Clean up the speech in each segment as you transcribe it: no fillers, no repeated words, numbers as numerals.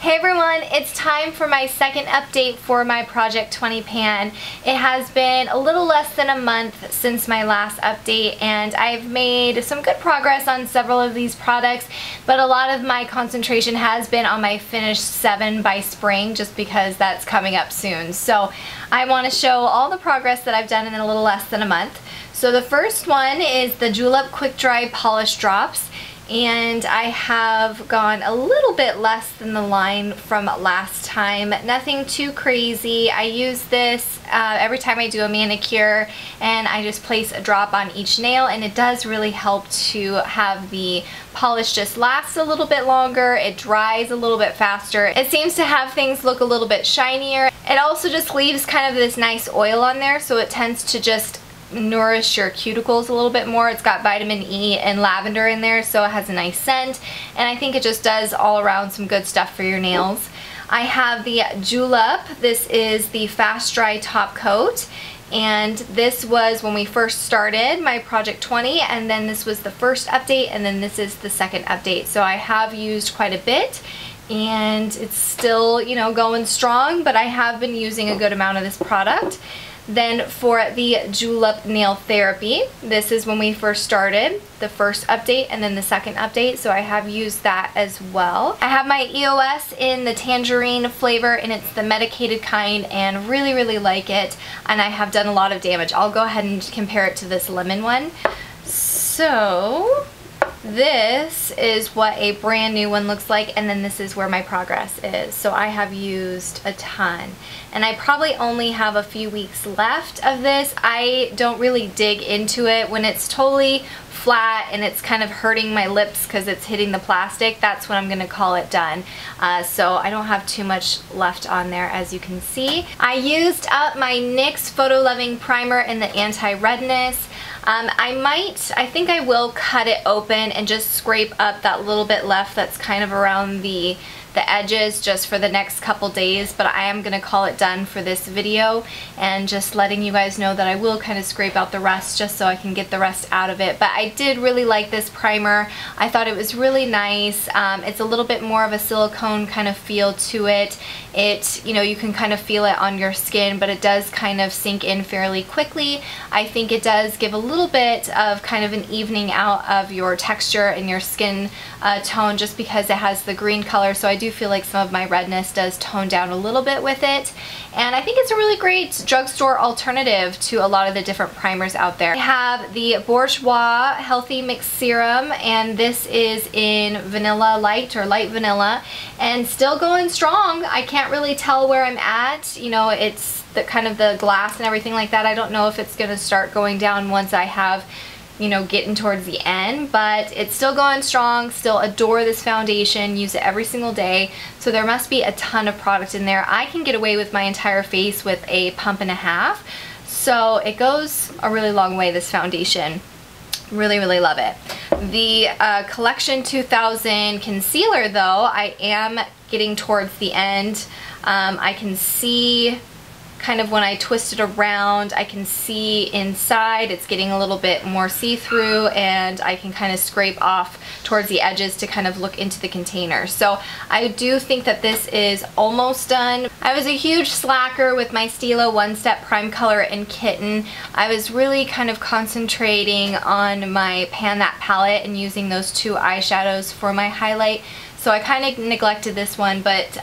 Hey everyone, it's time for my second update for my Project 20 pan. It has been a little less than a month since my last update and I've made some good progress on several of these products, but a lot of my concentration has been on my finished 7 by spring just because that's coming up soon. So I want to show all the progress that I've done in a little less than a month. So the first one is the Julep Quick Dry Polish Drops. And I have gone a little bit less than the line from last time. Nothing too crazy. I use this every time I do a manicure and I just place a drop on each nail, and it does really help to have the polish just last a little bit longer. It dries a little bit faster. It seems to have things look a little bit shinier. It also just leaves kind of this nice oil on there, so it tends to just nourish your cuticles a little bit more. It's got vitamin E and lavender in there, so it has a nice scent, and I think it just does all around some good stuff for your nails. I have the Julep. This is the Fast Dry Top Coat, and this was when we first started my Project 20, and then this was the first update, and then this is the second update. So I have used quite a bit, and it's still, you know, going strong, but I have been using a good amount of this product. Then for the Julep Nail Therapy, this is when we first started, the first update and then the second update, so I have used that as well. I have my EOS in the tangerine flavor, and it's the medicated kind, and really like it, and I have done a lot of damage. I'll go ahead and compare it to this lemon one. So this is what a brand new one looks like, and then this is where my progress is. So I have used a ton, and I probably only have a few weeks left of this. I don't really dig into it when it's totally flat and it's kind of hurting my lips because it's hitting the plastic. That's when I'm gonna call it done. So I don't have too much left on there, as you can see. I used up my NYX Photo Loving Primer in the anti-redness. I think I will cut it open and just scrape up that little bit left that's kind of around the edges just for the next couple days, but I am gonna call it done for this video, and just letting you guys know that I will kind of scrape out the rest just so I can get the rest out of it. But I did really like this primer. I thought it was really nice. It's a little bit more of a silicone kind of feel to it. You know, you can kind of feel it on your skin, but it does kind of sink in fairly quickly. I think it does give a little bit of kind of an evening out of your texture and your skin tone, just because it has the green color. So I do feel like some of my redness does tone down a little bit with it, and I think it's a really great drugstore alternative to a lot of the different primers out there. I have the Bourjois Healthy Mix Serum, and this is in Vanilla Light or Light Vanilla, and still going strong. I can't really tell where I'm at. You know, it's the kind of the glass and everything like that. I don't know if it's gonna start going down once I have, you know, getting towards the end, but it's still going strong. Still adore this foundation, use it every single day, so there must be a ton of product in there. I can get away with my entire face with a pump and a half, so it goes a really long way, this foundation. Really love it. The Collection 2000 concealer, though, I am getting towards the end. I can see kind of when I twist it around, I can see inside it's getting a little bit more see-through, and I can kind of scrape off towards the edges to kind of look into the container. So I do think that this is almost done. I was a huge slacker with my Stila One Step Prime Color in Kitten. I was really kind of concentrating on my Pan That palette and using those 2 eyeshadows for my highlight. So I kind of neglected this one, but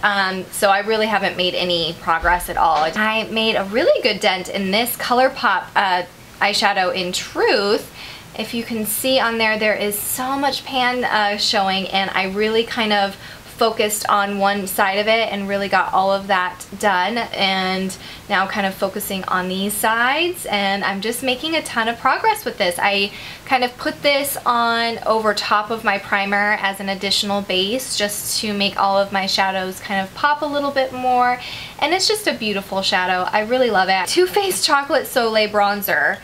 so I really haven't made any progress at all. I made a really good dent in this Colourpop eyeshadow in Truth. If you can see on there, there is so much pan showing, and I really kind of focused on one side of it and really got all of that done, and now kind of focusing on these sides, and I'm just making a ton of progress with this. I kind of put this on over top of my primer as an additional base just to make all of my shadows kind of pop a little bit more, and it's just a beautiful shadow. I really love it. Too Faced Chocolate Soleil Bronzer.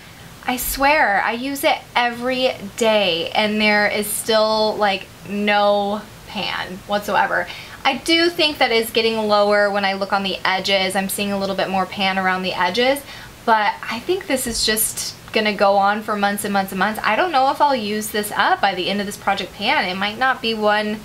I swear, I use it every day and there is still like no pan whatsoever. I do think that is getting lower when I look on the edges. I'm seeing a little bit more pan around the edges, but I think this is just gonna go on for months and months and months. I don't know if I'll use this up by the end of this project pan. It might not be one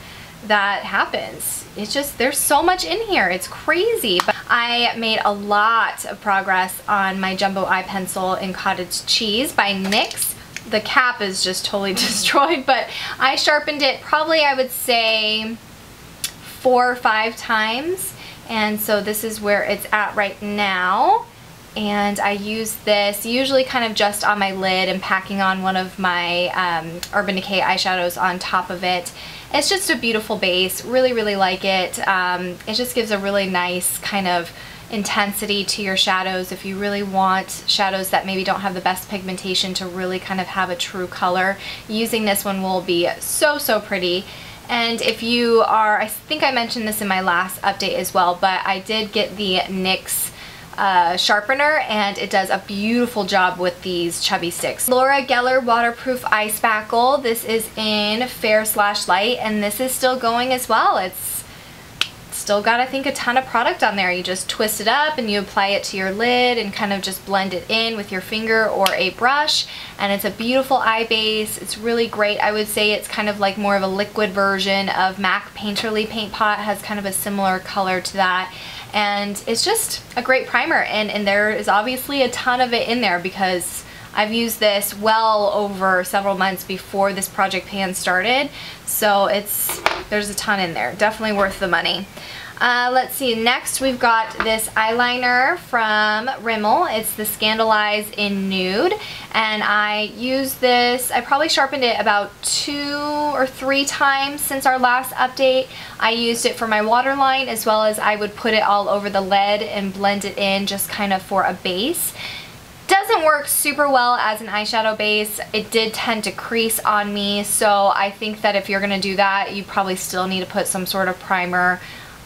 that happens. it's just, there's so much in here. It's crazy. But I made a lot of progress on my jumbo eye pencil in Cottage Cheese by NYX. The cap is just totally destroyed, but I sharpened it probably, I would say, 4 or 5 times. And so this is where it's at right now. And I use this usually kind of just on my lid and packing on one of my Urban Decay eyeshadows on top of it. It's just a beautiful base. Really, really like it. It just gives a really nice kind of intensity to your shadows if you really want shadows that maybe don't have the best pigmentation to really kind of have a true color. Using this one will be so, so pretty. And if you are, I think I mentioned this in my last update as well, but I did get the NYX sharpener, and it does a beautiful job with these chubby sticks. Laura Geller Waterproof Eye Spackle. This is in Fair/Light, and this is still going as well. It's still got, I think, a ton of product on there. You just twist it up and you apply it to your lid and kind of just blend it in with your finger or a brush, and it's a beautiful eye base. It's really great. I would say it's kind of like more of a liquid version of MAC Painterly Paint Pot. It has kind of a similar color to that. And it's just a great primer, and there is obviously a ton of it in there because I've used this well over several months before this project pan started, so there's a ton in there. Definitely worth the money. Let's see, next we've got this eyeliner from Rimmel. It's the Scandaleyes in Nude, and I use this, I probably sharpened it about 2 or 3 times since our last update. I used it for my waterline, as well as I would put it all over the lid and blend it in just kind of for a base. Doesn't work super well as an eyeshadow base. It did tend to crease on me, so I think that if you're gonna do that, you probably still need to put some sort of primer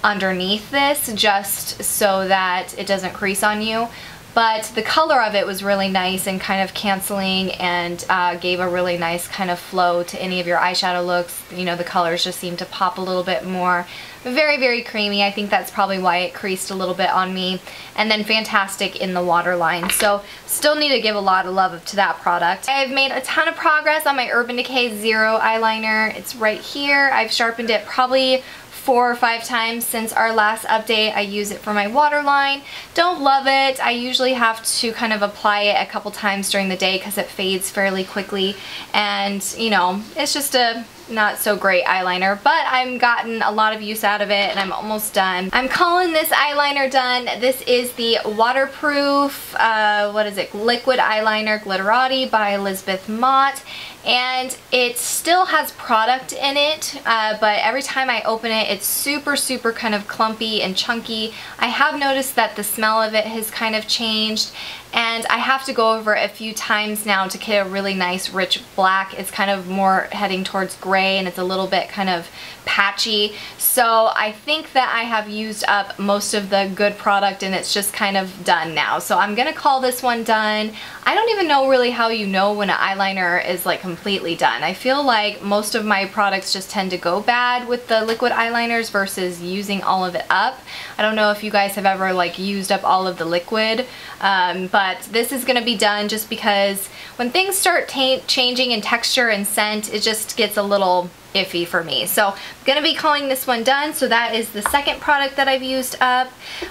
underneath this just so that it doesn't crease on you. But the color of it was really nice and kind of canceling, and gave a really nice kind of flow to any of your eyeshadow looks. You know, the colors just seem to pop a little bit more. Very, very creamy. I think that's probably why it creased a little bit on me. And then fantastic in the waterline. So still need to give a lot of love to that product. I've made a ton of progress on my Urban Decay Zero eyeliner. It's right here. I've sharpened it probably 4 or 5 times since our last update. I use it for my waterline. Don't love it. I usually have to kind of apply it a couple times during the day because it fades fairly quickly, and you know, it's just a not so great eyeliner, but I've gotten a lot of use out of it and I'm almost done. I'm calling this eyeliner done. This is the waterproof, what is it, liquid eyeliner Glitterati by Elizabeth Mott, and it still has product in it, but every time I open it, it's super, super kind of clumpy and chunky. I have noticed that the smell of it has kind of changed, and I have to go over it a few times now to get a really nice rich black. It's kind of more heading towards gray, and it's a little bit kind of patchy. So I think that I have used up most of the good product and it's just kind of done now. So I'm gonna call this one done. I don't even know really how you know when an eyeliner is like completely done. I feel like most of my products just tend to go bad with the liquid eyeliners versus using all of it up. I don't know if you guys have ever like used up all of the liquid, but this is gonna be done just because when things start changing in texture and scent, it just gets a little iffy for me. So I'm gonna be calling this one done. So that is the second product that I've used up.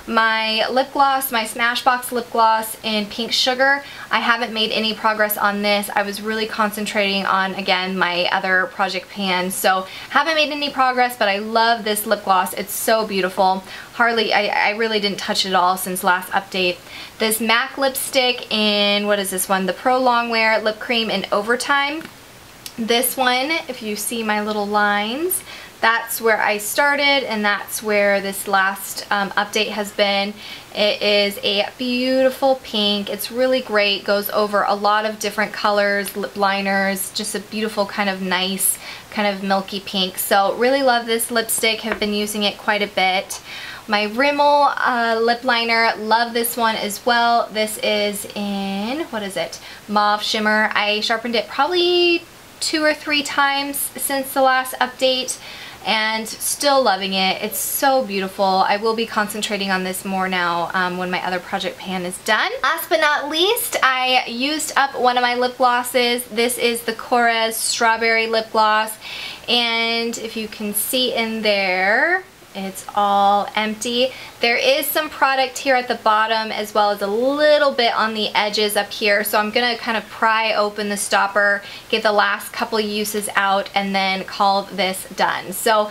My lip gloss, my Smashbox lip gloss in Pink Sugar. I haven't made any progress on this. I was really concentrating on, again, my other project pan, so haven't made any progress, but I love this lip gloss. It's so beautiful. I really didn't touch it at all since last update. This MAC lipstick in, what is this one? The Pro Longwear Lip Cream in Overtime. This one, if you see my little lines, that's where I started, and that's where this last update has been. It is a beautiful pink. It's really great. Goes over a lot of different colors, lip liners, just a beautiful kind of nice, kind of milky pink. So really love this lipstick. Have been using it quite a bit. My Rimmel lip liner, love this one as well. This is in, what is it? Mauve Shimmer. I sharpened it probably 2 or 3 times since the last update and still loving it. It's so beautiful. I will be concentrating on this more now when my other project pan is done. Last but not least, I used up one of my lip glosses. This is the Korres Strawberry Lip Gloss, and if you can see in there, it's all empty. There is some product here at the bottom as well as a little bit on the edges up here, so I'm gonna kind of pry open the stopper, get the last couple uses out, and then call this done. So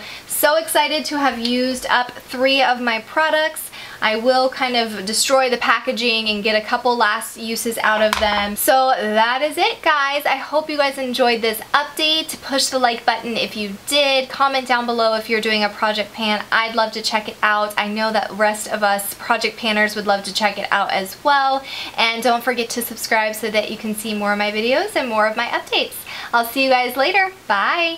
excited to have used up 3 of my products. I will kind of destroy the packaging and get a couple last uses out of them. So that is it, guys. I hope you guys enjoyed this update. Push the like button if you did. Comment down below if you're doing a project pan. I'd love to check it out. I know that the rest of us project panners would love to check it out as well. And don't forget to subscribe so that you can see more of my videos and more of my updates. I'll see you guys later. Bye!